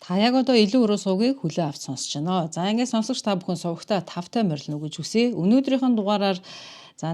Та яг одоо илүү өрөө суугийг хүлээн авч сонсож байна. За ингээд сонсогч та бүхэн сувагтаа тавтай морилно гэж хүсье. Өнөөдрийнхэн дугаараар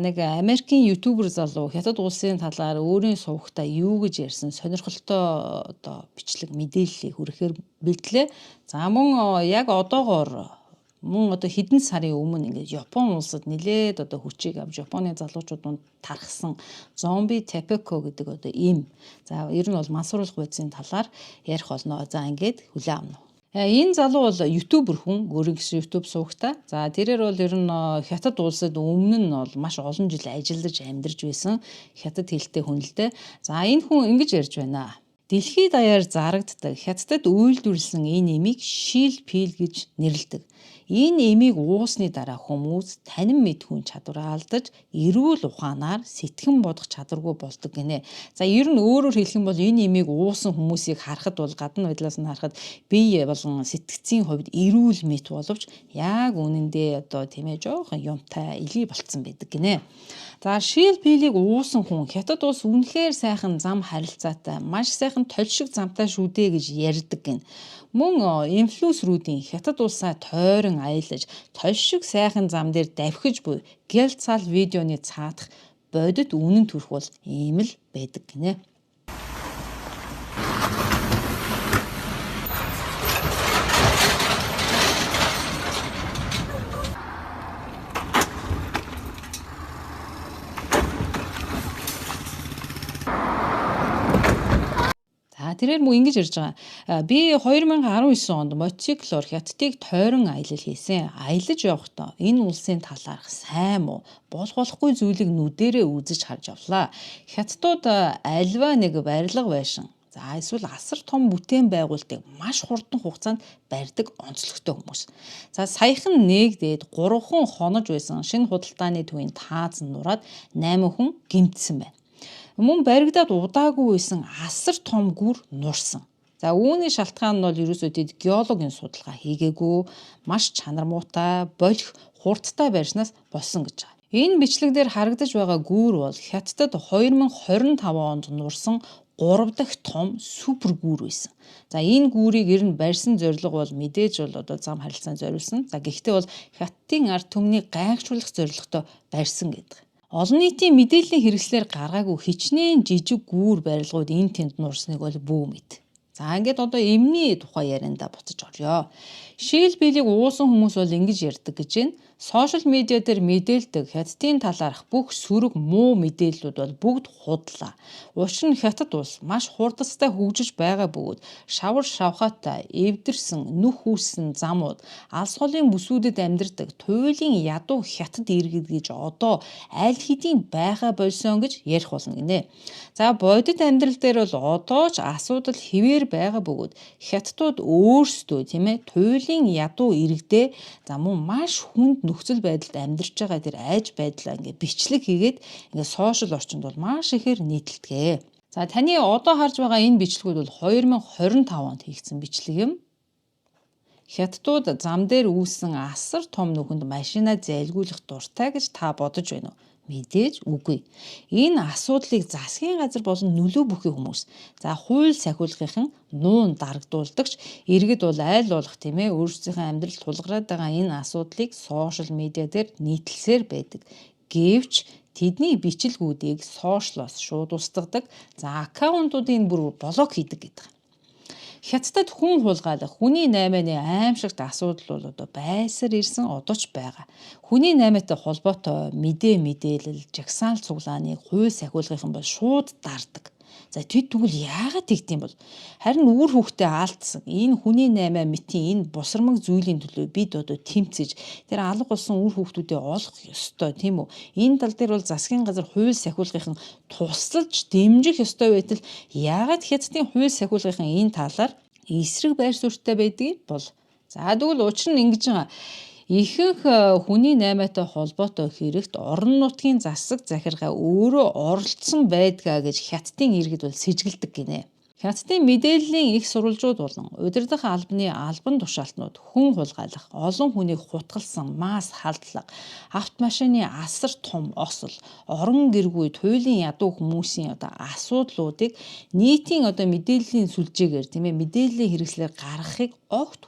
нэг Америкийн ютубер залуу хятад улсын талаар өөрийн сувагтаа юу гэж ярьсан сонирхолтой одоо бичлэг мэдээллийг хүрэхээр бэлдлээ. За мөн яг одоогоор мөн одоо хэдэн сарын өмнө ингээд Япон улсад нэлээд одоо хүчийг авч Японы залуучууд донд тархсан зомби тепеко гэдэг одоо им. За ер нь бол мансууруулах байдлын талаар ярих болно. За ингээд хүлээн авна. Энэ залуу бол ютубер хүн, өөрийн гэсэн ютуб сувагтай. За тэрээр бол ер нь хятад улсад өмнө нь бол маш олон жил ажиллаж амьдарч байсан хятад хэлтэй хүн л дээ. За энэ хүн ингэж ярьж байна. Дэлхийд даяар зарагддаг хятадд үйлдвэрлэсэн энэ эмийг шил пил гэж нэрлэдэг. Энэ эмийг уусны дараа хүмүүс танин мэдхүйн чадвараа алдаж эрүүл ухаанаар сэтгэн бодох чадваргүй болдог гинэ. За ер нь өөрөөр хэлэх юм бол энэ эмийг уусан хүмүүсийг харахад бол гадна байдлаас нь харахад бие болон сэтгцийн хувьд эрүүл мэт боловч яг үнэндээ одоо тийм ээ жоохон юмтай илий болцсон байдаг гинэ. За шил пилийг уусан хүн хятад улс үнэхээр сайхан зам харилцаатай, маш сайхан толшиг замтай шүү дээ гэж ярьдаг гин. Мөн инфлюенсерүүдийн хятад улсаа тойрон аялаж, толшиг сайхан зам дээр давхиж буй гялцал видеоны цаадах бодит үнэн төрх бол ийм л байдаг гинэ. Тэрээр мөн ингэж ярьж байгаа. Би 2019 онд мотоциклоор хятадыг тойрон аялал хийсэн. Аялаж явахдаа энэ улсын талаарх сайн муу болохгүй зүйлийг нүдэрээ үзэж харж авлаа. Хятадууд альва нэг барилга байшин. За эсвэл асар том бүтээн байгуулалтыг маш хурдан хугацаанд барьдаг онцлогтой хүмүүс. За саяхан нэгдээд 3 хүн хонож байсан шинэ худалдааны төвийн таазан нураад 8 хүн гэмтсэн байна. Мөн баригдаад удаагүй байсан асар том гүр нурсан. За үүний шалтгаан нь бол ерөөсөө тэд геологийн судалгаа хийгээгүй, маш чанар муутай, болох хурдтай барьснаас болсон гэж байгаа. Энэ бичлэгдэр харагдаж байгаа гүр бол хятадд 2025 онд нурсан 3 дахь том супер гүр байсан. За энэ гүрийг ер нь барьсан зорилго бол мэдээж бол одоо зам харилцаанд зориулсан. За гэхдээ бол хятадын ард түмнийг гайхажруулах зорилготой барьсан гэдэг. Олон нийтийн мэдээллийн хэрэгслээр гаргаагүй хичнээн жижиг гүүр барилгууд энэ тэнд нурсныг бол бүү мэд. За ингээд одоо эмний тухай ярианда буцаж орё. Шил пилийг уусан хүмүүс бол ингэж ярьдаг гэж байна. Сошиал медиа дээр мэдээлдэг хятадын талаарх бүх сөрөг муу мэдээллүүд бол бүгд худлаа. Учир нь хятад улс маш хурдастай хөгжиж байгаа бөгөөд шавар шавхаатай эвдэрсэн нүх үүссэн замууд алс холын бүсүүдэд амьдардаг туйлын ядуу хятад иргэд гэж одоо аль хэдийн байгаа болсон гэж ярих болно гинэ. За бодит амьдрал дээр бол одоо ч асуудал хэвээр байгаа бөгөөд хятадууд өөрсдөө тийм ээ туйлын ядуу иргэдээ за мөн маш хүнд нөхцөл байдалд амьдарч байгаа тэр айж байдлаа ингээ бичлэг хийгээд ингээ сошиал орчинд бол маш ихээр нийтэлдэг. За таны одоо харж байгаа энэ бичлэгүүд бол 2025 онд хийгдсэн бичлэг юм. Хятадууд зам дээр үүссэн асар том нүхэнд машинаа зайлгуулах дуртай гэж та бодож байна уу? Мэдээж үгүй. Энэ асуудлыг засгийн газар болон нөлөө бүхий хүмүүс за хууль сахиулгын нуун дарагдуулдагч иргэд бол айл болох тийм ээ өөрсдийнхөө амьдралд тулгараад байгаа энэ асуудлыг сошиал медиа дээр нийтлсээр байдаг. Гэвч тэдний бичлэгүүдийг сошиалоос шууд устгадаг. За аккаунтуудын бүр блок хийдэг гэдэг. Хятадд хүн хулгайлах, хүний наймааны аимшигт асуудал бол одоо байсаар ирсэн одоо ч байгаа. Хүний наймаатай холбоотой мэдээлэл, жагсаал цуглааны хууль сахиулгын бол шууд дардаг. За тэд тэгвэл яагаад тэгдэм бол харин үр хүүхдээ алдсан энэ хүний наймаа мэтийн энэ бусармаг зүйлийн төлөө бид одоо тэмцэж тэр алга болсон үр хүүхдүүдээ олох ёстой тийм үү? Энэ тал дээр бол засгийн газар хууль сахиулгын тусалж дэмжих ёстой байтал яагаад хятадын хууль сахиулгын энэ талаар эсрэг байр суурьтай байдгийг бол за тэгвэл учир нь ингэж байгаа. Ихэнх хүний наймаатай холбоотой хэрэгт орон нутгийн засаг захиргаа өөрөө оролцсон байдгаа гэж хятадын иргэд бол сэжгэлдэг гинэ. Хятадын мэдээллийн их сурвалжууд болон удирдах албаны албан тушаалтнууд хүн хулгайлах, олон хүнийг хутгалсан масс халдлага, автомашины асар том осол, орон гэргүйд хуулийн ядуу хүмүүсийн асуудлуудыг нийтийн мэдээллийн сүлжээгээр мэдээллийн хэрэгслээр гаргахыг огт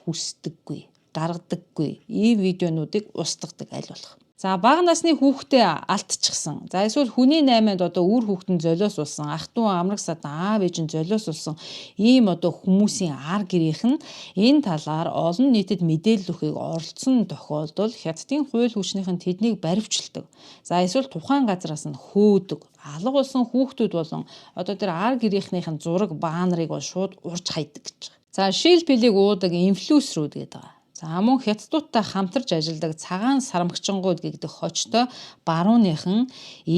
гаргадаггүй. Ийм видеонуудыг устгадаг аль болох. За бага насны хүүхдээ алдчихсан. За эсвэл хүний найманд үр хүүхдэн золиосулсан, ах トゥ амраг садан аав ээж нь золиосулсан ийм хүмүүсийн ар гэрийнх нь энэ талаар олон нийтэд мэдээлэл өгөхийг оролдсон тохиолдолд Хятадын хууль хүчнийх нь тэднийг баривчилдаг. За эсвэл тухайн газраас нь хөөдөг. Алга болсон хүүхдүүд болон тэр ар гэрийнхнийх нь зураг баанрыг шууд урж хайдаг гэж. За шилбэлийг уудаг инфлюенсерүүд гэдэг байгаа. За мөн хятадуудтай хамтарч ажилладаг цагаан сарамгчингууд гэгдэх хочтой барууныхан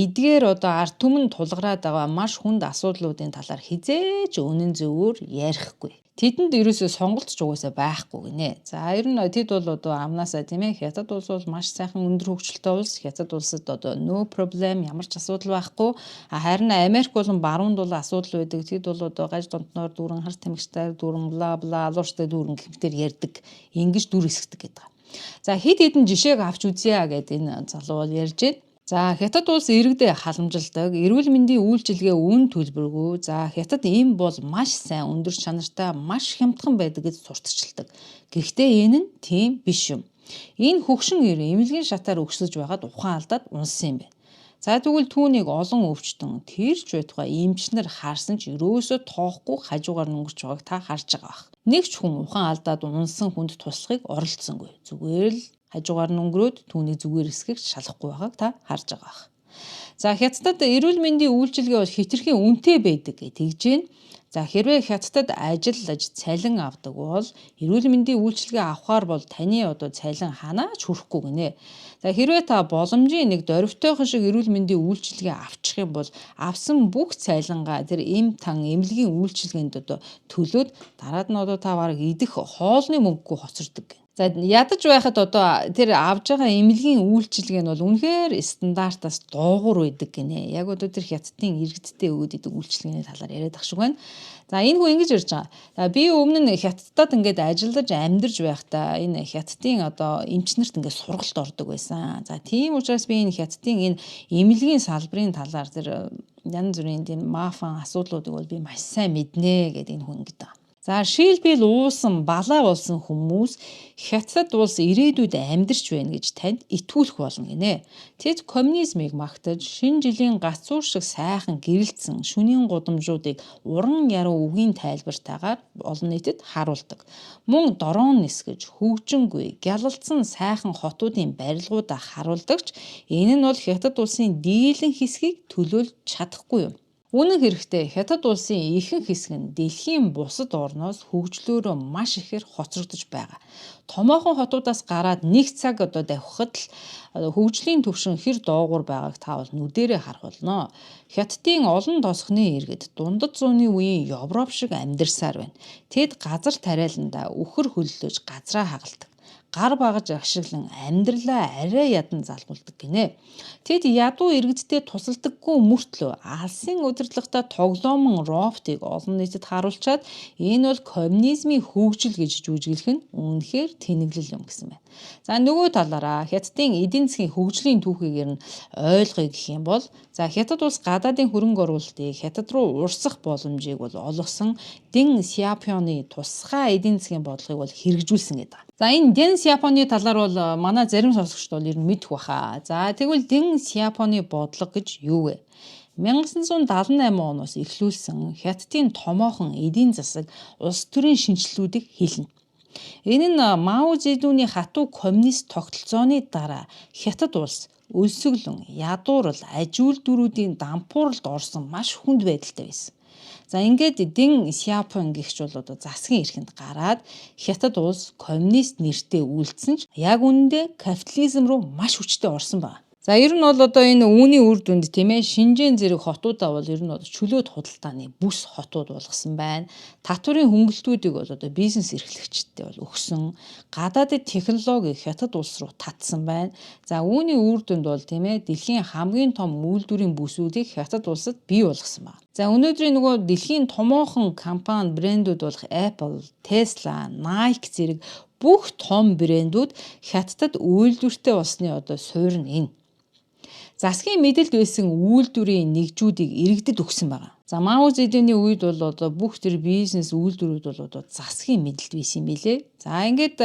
эдгээр ард түмэн тулгараад байгаа маш хүнд асуудлуудын талаар хизээж үнэн зөвөөр ярихгүй. Тэдэнд ерөөсөө сонголт ч угаасаа байхгүй гинэ. За ер нь тэд бол амнаасаа Хятад улс бол маш сайхан өндөр хөгжилтэй улс. Хятад улсад no problem ямар ч асуудал байхгүй. Харин Америк болон баруунд бол асуудал байдаг. Тэд бол гаж донтноор дүүрэн хар тамхичтай дүүрэн бла бла алуурчтай дүүрэн гэмтэр ярьдаг. Ингэж дүр эсгдэг гэдэг. За хэд хэдэн жишээг авч үзье гэдэг энэ залуу бол ярьж байна. За Хятад улс иргэдээ халамжилдаг, эрүүл мэндийн үйлчилгээ үн төлбөргүй. За Хятад ийм бол маш сайн өндөр чанартай, маш хямдхан байдаг гэж сурталчилдаг. Гэхдээ энэ нь тийм биш юм. Энэ хөгшин ир эмнэлгийн шатаар өгсөж байгаад ухаан алдаад унсан юм байна. За тэгвэл түүнийг олон өвчтөн тэрч байтугай эмчнэр харсан ч ерөөсөө тоохгүй хажуугаар өнгөрч байгааг та харж байгаа бах. Нэг ч хүн ухаан алдаад унсан хүнд туслахыг оролдсонгүй. Зүгээр л хажуугаар нь өнгөрөөд түүний зүгээр эсхийг шалахгүй байгааг та харж байгаа бах. За Хятадд эрүүл мэндийн үйлчилгээ бол хэтэрхий үнэтэй байдаг гэж байна. За хэрвээ Хятадд ажиллаж цалин авдаг бол эрүүл мэндийн үйлчилгээ авахаар бол таны цалин ханаач хүрэхгүй гинэ. За хэрвээ та боломжийн нэг дөрвтойхон шиг эрүүл мэндийн үйлчилгээ авчих юм бол авсан бүх цалингаа тэр эмнэлгийн үйлчилгээнд төлөөд дараад нь та бараг идэх хоолны мөнгөгүй хоцордог. За ядаж байхад тэр авж байгаа эмнэлгийн үйлчилгээ нь бол үнэхээр стандартаас доогуур байдаг гинэ. Яг тэр Хятадын иргэдтэй өгöd идэг үйлчилгээний талаар яриад ах шиг байна. За энэ хүн ингэж ярьж байгаа. Би өмнө нь Хятадд ингээд ажиллаж амьдарч байхдаа энэ Хятадын эмчнэрт ингээд сургалт ордог байсан. За тийм учраас би энэ Хятадын энэ эмнэлгийн салбарын талаар тэр янз бүрийн тийм мафиан асуудлуудыг бол би маш сайн мэднэ гэдэг энэ хүн гэдэг. За шилбэл уусан балаа болсон хүмүүс Хятад улс ирээдүйд амьдарч байна гэж танд итгүүлэх болно гинэ. Тэд коммунизмыг магтаж шинэ жилийн гацуур шиг сайхан гэрэлтсэн шөнийн гудамжуудыг уран яруу үгийн тайлбартаагаар олон нийтэд харуулдаг. Мөн дрон нисгэж хөгжингүй гялалцсан сайхан хотуудын барилгуудаа харуулдагч энэ нь бол Хятад улсын дийлэн хэсгийг төлөөлж чадахгүй юм. Үнэн хэрэгтээ Хятад улсын ихэнх хэсэг нь дэлхийн бусад орноос хөгжлөөрөө маш ихээр хоцрогдож байгаа. Томоохон хотуудаас гараад нэг цаг давхихад л хөгжлийн түвшин хэр доогуур байгааг та бол нүдэрээ харах болно. Хятадын олон тосхны иргэд дундад зууны үеийн Европ шиг амьдарсаар байна. Тэд газар тариаланда үхэр хөллөж газраа хагалдаг. Гар багаж ашиглан амьдралаа арай ядан залгуулдаг гинэ. Тэд ядуу иргэдтэй тусалдаггүй мөртлөө алсын удирдлагатай тоглоомон роботыг олон нийтэд харуулчаад энэ бол коммунизмын хөгжил гэж жүжиглэх нь үнэхээр тэнэглэл юм гэсэн байна. За нөгөө талаараа Хятадын эдийн засгийн хөгжлийн түүхийгээр нь ойлгоё гэх юм бол Хятад улс гадаадын хөрөнгө оруулалтыг Хятад руу урсгах боломжийг бол олгосон Дэн Сяопины тусгай эдийн засгийн бодлогыг бол хэрэгжүүлсэн гэдэг. За энэ Дэн Сяопины талаар бол манай зарим сонсогчд бол ер нь мэдэх баха. За тэгвэл Дэн Сяопины бодлого гэж юу вэ? 1978 оноос эхлүүлсэн Хятадын томоохон эдийн засаг улс төрийн шинжилгүүдийг хэлнэ. Энэ нь Мао Зэдуны хатуу коммунист тогтолцооны дараа Хятад улс өлсгөлөн, ядуурл, аж үйлдвэрүүдийн дампууралд орсон маш хүнд байдалтай байсан. За ингээд Дэн Сяопин гэгч бол засгийн эрхэнд гараад Хятад улс коммунист нэртэй үйлдсэн ч яг үнэндээ капитализм руу маш хүчтэй орсон байна. За ер нь бол одоо энэ үүний үр дүнд тийм ээ Шинжээн зэрэг хотуудаа бол ер нь бол чөлөөт худалдааны бүс хотууд болгосон байна. Татварын хөнгөлтүүдийг бол одоо бизнес эрхлэгчдэд бол өгсөн. Гадаадд технологи хятад улс руу татсан байна. За үүний үр дүнд бол тийм ээ дэлхийн хамгийн том үйлдвэрийн бүсүүдийг хятад улсад бий болгосон байна. За өнөөдрийн нөгөө дэлхийн томоохон компани брэндүүд болох Apple, Tesla, Nike зэрэг бүх том брэндүүд хятадд үйлдвэртэй болсны одоо суурь нь энэ. Засгийн мэдэлд байсан үйлдвэрийн нэгжүүдийг иргэдэд өгсөн байна. За Мао Зэдүний үед бол одоо бүх тэр бизнес үйлдвэрүүд бол одоо засгийн мэдэлд байсан юм билээ. За ингээд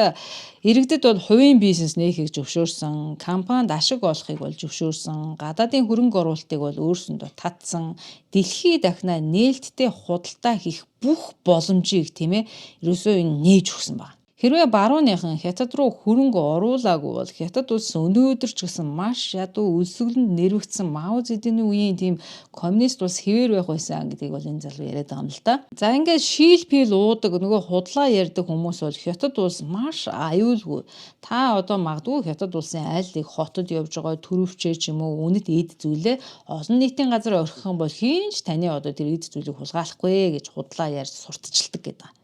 иргэдэд бол хувийн бизнес нээхийг зөвшөөрсөн, компанид ашиг олохыг бол зөвшөөрсөн, гадаадын хөрөнгө оруулалтыг бол өөрсөндөө татсан, дэлхий дахинаа нээлттэй худалдаа хийх бүх боломжийг тийм ээ ерөөсөө энэ нээж өгсөн байна. Хэрвээ барууныхан хятад руу хөрөнгө оруулаагүй бол хятад улс өнөөдөр ч гэсэн маш ядуу өлсгөлөнд нэрвэгдсэн Мао Зэдүний үеийн тийм коммунист улс хэвээр байх байсан гэдгийг бол энэ залуу яриад байгаа юм л да. За ингээд шийлпил уудаг нөгөө худлаа ярьдаг хүмүүс бол хятад улс маш аюулгүй. Та одоо магадгүй хятад улсын айлыг хотод явж байгаа төрөвчөө ч юм уу үнэт эд зүйлээ олон нийтийн газар орхих юм бол хинч таны одоо тэр эд зүйлийг хулгайлахгүй гэж худлаа ярьж сурталчилдаг гэдэг.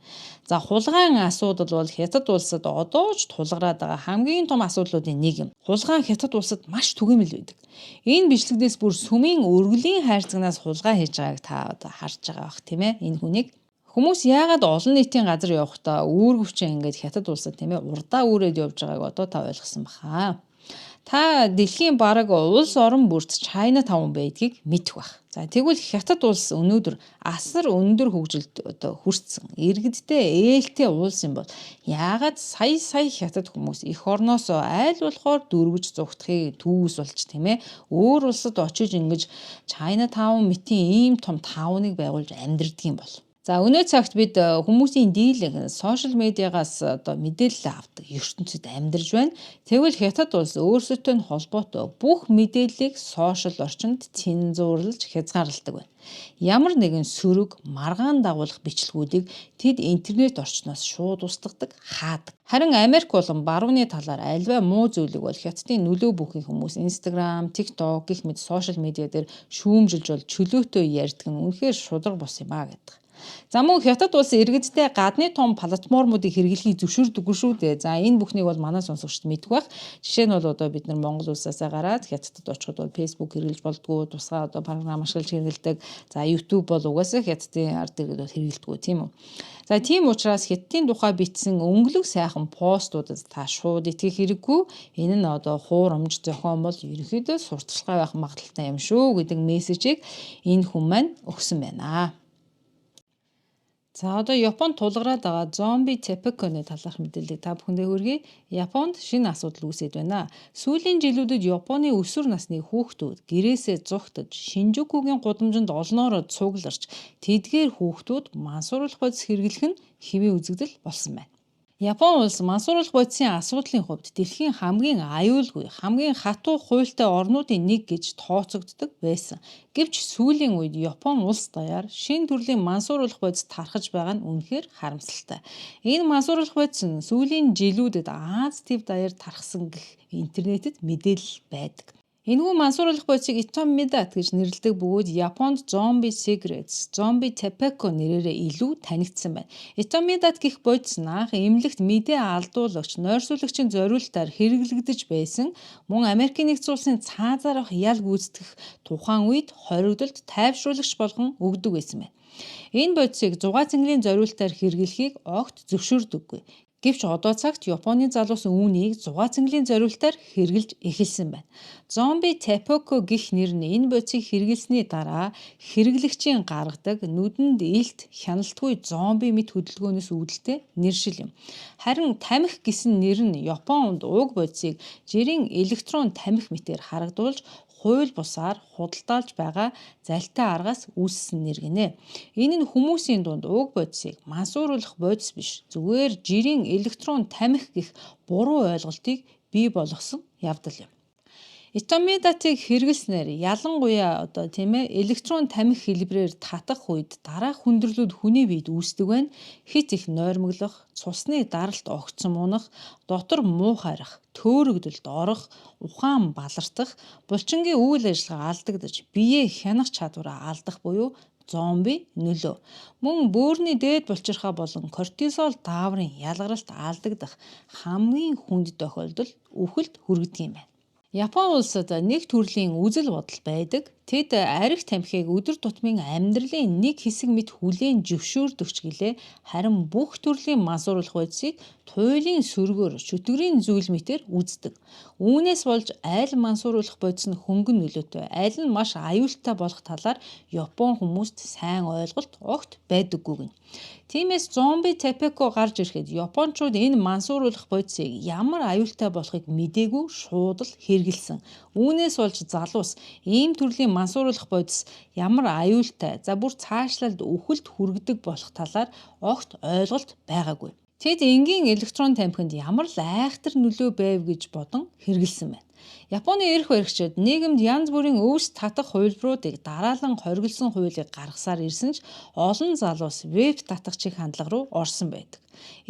За хулгайн асуудал бол хятад улсад одоо ч тулгараад байгаа хамгийн том асуудлуудын нэг юм. Хулгайн хятад улсад маш түгээмэл байдаг. Энэ бичлэгнээс бүр сүмийн өргөлийн хайрцагнаас хулгай хийж байгааг та одоо харж байгаа бах тийм ээ энэ хүнийг. Хүмүүс яагаад олон нийтийн газар явахдаа үүргэвчэн ингээд хятад улсад тийм ээ урдаа үүрээд явж байгааг одоо та ойлгосон баха. Та дэлхийн бараг улс орон бүрт Chinatown байдгийг мэдэх бах. За тэгвэл хятад улс өнөөдөр асар өндөр хөгжилд одоо хүрсэн. Иргэдтэй ээлтэй улс юм бол яагаад сая хятад хүмүүс эх орноосоо айл болохоор дөрвөж зүгтхийг түүс болж тийм ээ өөр улсад очиж ингэж Chinatown мэтийн ийм том тауныг байгуулж амьдардаг юм бол. За өнөө цагт бид хүмүүсийн дийлэнх сошиал медиагаас одоо мэдээлэл авдаг ертөнцид амьдарч байна. Тэгвэл хятад улс өөрсөдөө холбоотой бүх мэдээллийг сошиал орчинд цензуурлаж хязгаарладаг байна. Ямар нэгэн сөрөг, маргаан дагуулах бичлэгүүдийг тэд интернет орчноос шууд устгадаг, хаадаг. Харин Америк болон барууны талаар альва муу зүйлийг бол хятадын нөлөө бүхий хүмүүс Instagram, TikTok гэх мэт сошиал медиа дээр шүүмжилж бол чөлөөтэй ярьдаг нь үнэхээр шудраг бос юм а гэдэг. За мөн хятад улс иргэдтэй гадны том платформуудыг хэрэглэхийг зөвшөөрдөггүй шүү дээ. За энэ бүхнийг бол манай сонсогчд мэдэх байх. Жишээ нь бол одоо бид нар Монгол улсаасаа гараад хятадд очиход бол Facebook хэрэглэж болдгоо, тусгай одоо програм ашиглаж хэрэглэдэг. За YouTube бол угаасаа хятадын ард иргэд бол хэрэглэдэггүй тийм үү. За тийм учраас хятадын тухай бичсэн өнгөлөг сайхан постуудад та шууд итгэх хэрэггүй. Энэ нь одоо хуурамч зохион бол ерөнхийдөө сурталчилгаа байх магадaltaй юм шүү гэдэг мессежийг энэ хүн маань өгсөн байна. За одоо Японд тулгараад байгаа зомби тепеконы талаарх мэдээллийг та бүхэндээ хүргэе. Японд шинэ асуудал үүсээд байна. Сүүлийн жилүүдэд Японы өсвөр насны хүүхдүүд гэрээсээ зугтаж, Шинжукугийн гудамжинд олноороо цугларч, тэдгээр хүүхдүүд мансууруулах бодис хэрэглэх нь хэвээ үзэгдэл болсон байна. Япон улс мансууруулах бодисын асуудлын хувьд дэлхийн хамгийн аюулгүй, хамгийн хатуу хуультай орнуудын нэг гэж тооцогддог байсан. Гэвч сүүлийн үед Япон улс даяар шинэ төрлийн мансууруулах бодис тархаж байгаа нь үнэхээр харамсалтай. Энэ мансууруулах бодис нь сүүлийн жилүүдэд Аз төв даяар тархсан гэх интернетэд мэдээлэл байдаг. Энэхүү мансууруулах бодисыг Itomidat гэж нэрлэдэг бөгөөд Японд Zombie Cigarettes, Zombie Tobacco нэрээрээ илүү танигдсан байна. Itomidat гэх бодис нь анх эмнэлэгт мэдээ алдуулагч, нойрсуулагчийн зориулалтаар хэрэглэгдэж байсан мөн Америкийн нэгдсэн улсын цаазаар авах ял гүйцэтгэх тухайн үед хоригдолд тайвшруулагч болгон өгдөг байсан байна. Энэ бодисыг зугаа цэнгэлийн зориулалтаар хэрэглэхийг огт зөвшөөрдөггүй. Гэвч одоо цагт Японы залуус үүнийг зугаа цэнгэлийн зориулалтаар хэрэглэж эхэлсэн байна. Zombie Tobacco гэх нэр нь энэ бодисыг хэрэглэсний дараа хэрэглэгчийн гаргадаг нүдэнд илт хяналтгүй зомби мэт хөдөлгөөнөөс үүдэлтэй нэршил юм. Харин тамхи гэсэн нэр нь Японд уг бодисыг жирийн электрон тамхи мэтээр харагдуулж хууль бусаар худалдаалж байгаа залтай аргаас үүссэн нэр гинэ. Энэ нь хүмүүсийн дунд уг бодисыг мансууруулах бодис биш, зүгээр жирийн электрон тамхи гэх буруу ойлголтыг бий болгосон явдал юм. Итомидатыг хэрэглэснээр ялангуяа электрон тамхи хэлбэрээр татах үед дараах хүндрэлүүд хүний биед үүсдэг байна. Хит их нойрмоглох, цусны даралт огцом унах, дотор муу харах, төөрөгдөлд орох, ухаан балартах, булчингийн үйл ажиллагаа алдагдаж, биеэ хянах чадвараа алдах буюу зомби нөлөө. Мөн бөөрийн дээд булчирхаа болон кортизол дааврын ялгаралт алдагдах хамгийн хүнд тохиолдол үхэлд хүргэдэг юм байна. Япон улсад нэг төрлийн үзэл бодол байдаг. Тэд арх тамхиг өдөр тутмын амьдралын нэг хэсэг мэт хүлээн зөвшөөрдөгч гэлээ. Харин бүх төрлийн мансууруулах бодисыг туйлын сөргөөр чөтгөрийн зүйл мэтээр үздэг. Үүнээс болж аль мансууруулах бодис нь хөнгөн нөлөөтэй, аль нь маш аюултай болох талаар Япон хүмүүст сайн ойлголт огт байдаггүй гэнэ. Тиймээс зомби тапеко гарч ирэхэд Япончууд энэ мансууруулах бодисыг ямар аюултай болохыг мдээгүй шууд л хэрэгэлсэн. Үүнээс болж залуус ийм төрлийн мансууруулах бодис ямар аюултай, бүр цаашлалд үхэлд хүргэдэг болох талаар огт ойлголт байгаагүй. Тэд энгийн электрон тамхинд ямар л айхтар нөлөө байв гэж бодон хэрэгэлсэн байна. Японы эрх баригчид нийгэмд янз бүрийн өвс татах хувилбаруудыг дараалан хориглосон хуулийг гаргасаар ирсэн ч олон залуус веб татагчийн хандлага руу орсон байдаг.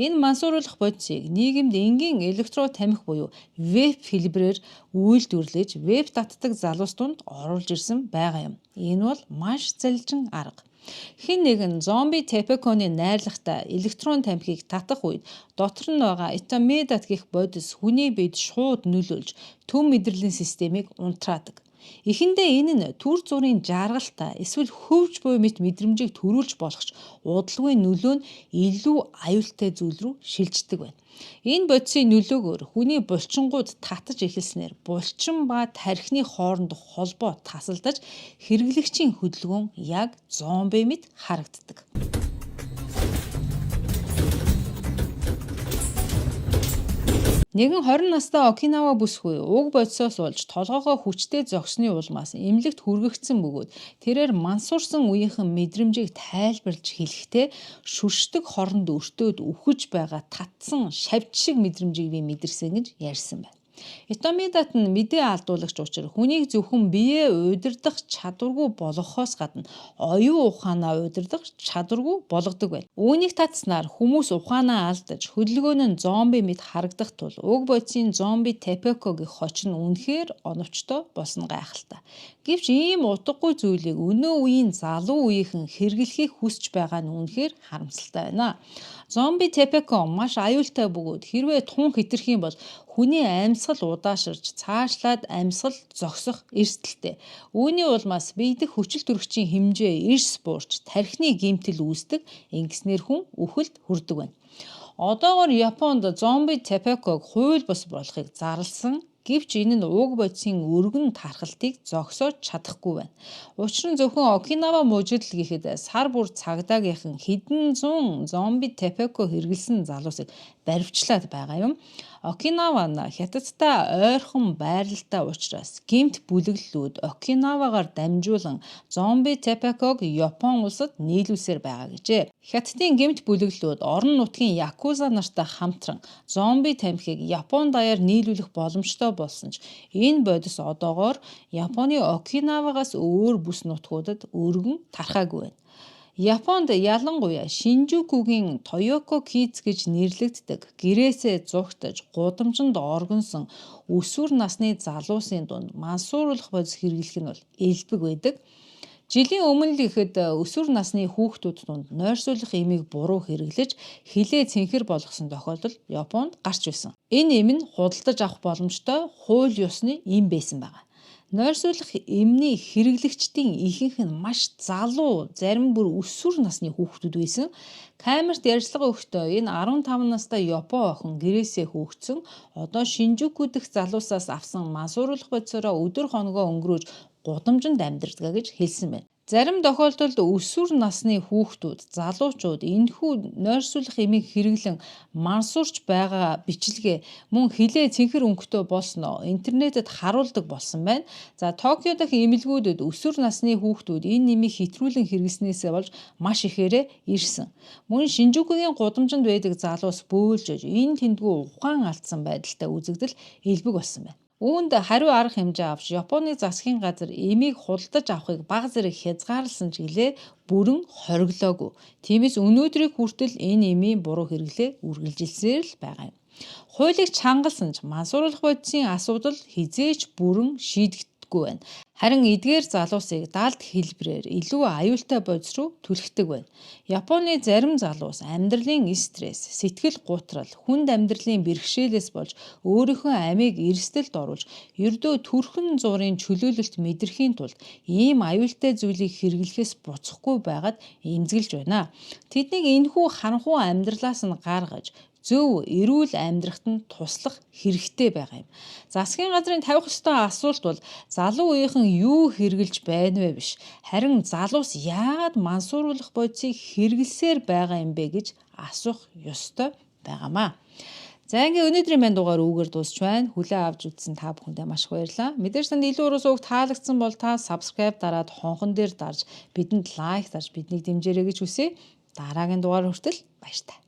Энэ мансууруулах бодисыг нийгэмд энгийн электро тамхи буюу веб хэлбэрээр үйлдвэрлэж веб татдаг залуус дунд оруулж ирсэн байгаа юм. Энэ бол маш залжин арга. Хэн нэгэн зомби тапеконы найрлагатай электрон тамхиг татах үед дотор нь байгаа итомидат гэх бодис хүний биед шууд нөлөөлж төв мэдрэлийн системийг унтраадаг. Эхэндээ энэ нь түр зургийн жаргалтай эсвэл хөвж буй мэт мэдрэмжийг төрүүлж болох ч удалгүй нөлөө нь илүү аюултай зүйл рүү шилждэг байна. Энэ бодисын нөлөөгөөр хүний булчингууд татаж эхэлснээр булчин ба тархины хоорондох холбоо тасалдаж хэрэглэгчийн хөдөлгөөн яг зомби мэт харагддаг. Нэгэн 20 настай Окинава бүсгүй уг бодисоос болж толгоогоо хүчтэй зогсны улмаас эмнэлэгт хүргэгдсэн бөгөөд тэрээр мансуурсан үеийнхэн мэдрэмжийг тайлбарлаж хэлэхдээ шүршдэг хоронд өртөөд үхэж байгаа татсан шавж шиг мэдрэмжийг би мэдэрсэн гэж ярьсан байна. Итомидат нь мэдээ алдуулагч учраас хүнийг зөвхөн биеэ удирдах чадваргүй болгохоос гадна оюун ухаанаа удирдах чадваргүй болгодог байна. Үүнийг татснаар хүмүүс ухаанаа алдаж хөдөлгөөн нь зомби мэт харагдах тул уг бодисын зомби тапекогийн хоч нь үнэхээр оновчтой болсон гайхалтай. Гэвч ийм утгагүй зүйлийг өнөө үеийн залуу үеийнхэн хэрэглэхийг хүсэж байгаа нь үнэхээр харамсалтай байна. Зомби тапеко маш аюултай бөгөөд хэрвээ тун хэтэрх юм бол хүний амьсгал удааширч цаашлаад амьсгал зогсох эрсдэлтэй. Үүний улмаас биедэх хүчил төрөгчийн хэмжээ эрс буурч тархины гэмтэл үүсдэг, ингэснээр хүн үхэлд хүрдэг байна. Одоогоор Японд зомби тапеког хууль бус болохыг зарласан. Гэвч энэ нь уг бодисын өргөн тархалтыг зогсоож чадахгүй байна. Учир нь зөвхөн Окинава мужид л гэхэд сар бүр цагдаагийнхан хэдэн зуун зомби тапеко хэрэгэлсэн залуусыг баривчлаад байгаа юм. Окинава нь хятадтай ойрхон байрлалтай учраас гэмт бүлэглэлүүд Окинавагаар дамжуулан зомби тапеког Япон улсад нийлүүлсээр байгаа гэжээ. Хятадын гэмт бүлэглэлүүд орон нутгийн якуза нартай хамтран зомби тамхиг Япон даяар нийлүүлэх боломжтой болсон ч энэ бодис одоогоор Японы Окинавагаас өөр бүс нутгуудад өргөн тархаагүй байна. Японд ялангуяа Шинжукугийн Тойоко Kids гэж нэрлэгддэг гэрээсээ зугтаж гудамжинд оргонсон өсвөр насны залуусын дунд мансууруулах бодис хэрэглэх нь бол элбэг байдаг. Жилийн өмнө л ихэд өсвөр насны хүүхдүүд дунд нойрсуулах эмийг буруу хэрэглэж хилээ цэнхэр болгосон тохиолдол Японд гарч байсан. Энэ эм нь худалдаж авах боломжтой хууль ёсны эм байсан байгаа. Нойрсуулах эмний хэрэглэгчдийн ихэнх нь маш залуу, зарим бүр өсвөр насны хүүхдүүд байсан. Камерт ярьцлага өгөхдөө энэ 15 настай Япон охин гэрээсээ хөөгцсөн. Одоо Шинжуку дэх залуусаас авсан мансууруулах бодисороо өдөр хоногоо өнгөрөөж гудамжинд амьдардаг гэж хэлсэн байна. Зарим тохиолдолд өсвөр насны хүүхдүүд, залуучууд энэхүү нойрсуулах эмийг хэрэглэн мансуурч байгаа бичлэгээ мөн хилээ цэнхэр өнгөтэй болсноо интернетэд харуулдаг болсон байна. За Токио дахь эмнэлгүүдэд өсвөр насны хүүхдүүд энэ нэмийг хэтрүүлэн хэрэглэснээсээ болж маш ихээрээ ирсэн. Мөн Шинжукугийн гудамжинд байдаг залуус бөөлжөж энэ тэндгүү ухаан алдсан байдалтай үзэгдэл элбэг болсон байна. Үүнд хариу арга хэмжээ авч Японы засгийн газар эмийг худалдаж авахыг бага зэрэг хязгаарласан ч гэлээ бүрэн хориглоогүй. Тиймээс өнөөдрийг хүртэл энэ эмийн буруу хэрэглээ үргэлжилсээр л байгаа юм. Хуулийг чангалсан ч мансууруулах бодисын асуудал хизээч бүрэн шийдэгдэхгүй байна. Харин эдгээр залуусыг далд хэлбэрээр илүү аюултай бодис руу түлхдэг байна. Японы зарим залуус амьдралын стресс, сэтгэл гутрал, хүнд амьдралын бэрхшээлээс болж өөрийнхөө амийг эрсдэлд оруулж, ердөө төрхөн зургийн чөлөөлөлт мэдрэхийн тулд ийм аюултай зүйлийг хэрэглэхээс буцахгүй байгаад эмзэглэж байна. Тэднийг энэхүү харанхуй амьдралаас нь гаргаж зөв эрүүл амьдрахад нь туслах хэрэгтэй байгаа юм. Засгийн газрын тавих ёстой асуулт бол залуу үеийнхэн юу хэрглэж байна вэ биш. Харин залуус яагаад мансууруулах бодисыг хэрэглэсээр байгаа юм бэ гэж асуух ёстой байгаамаа. За ингээ өнөөдрийн маань дугаар үүгээр дуусч байна. Хүлээ авч үзсэн та бүхэндээ маш их баярлалаа. Мэдээж танд илүү урус уг таалагдсан бол та subscribe дараад хонхон дээр дарж бидэнд лайк дарж биднийг дэмжээрэй гэж хүсье. Дараагийн дугаар хүртэл баяр та.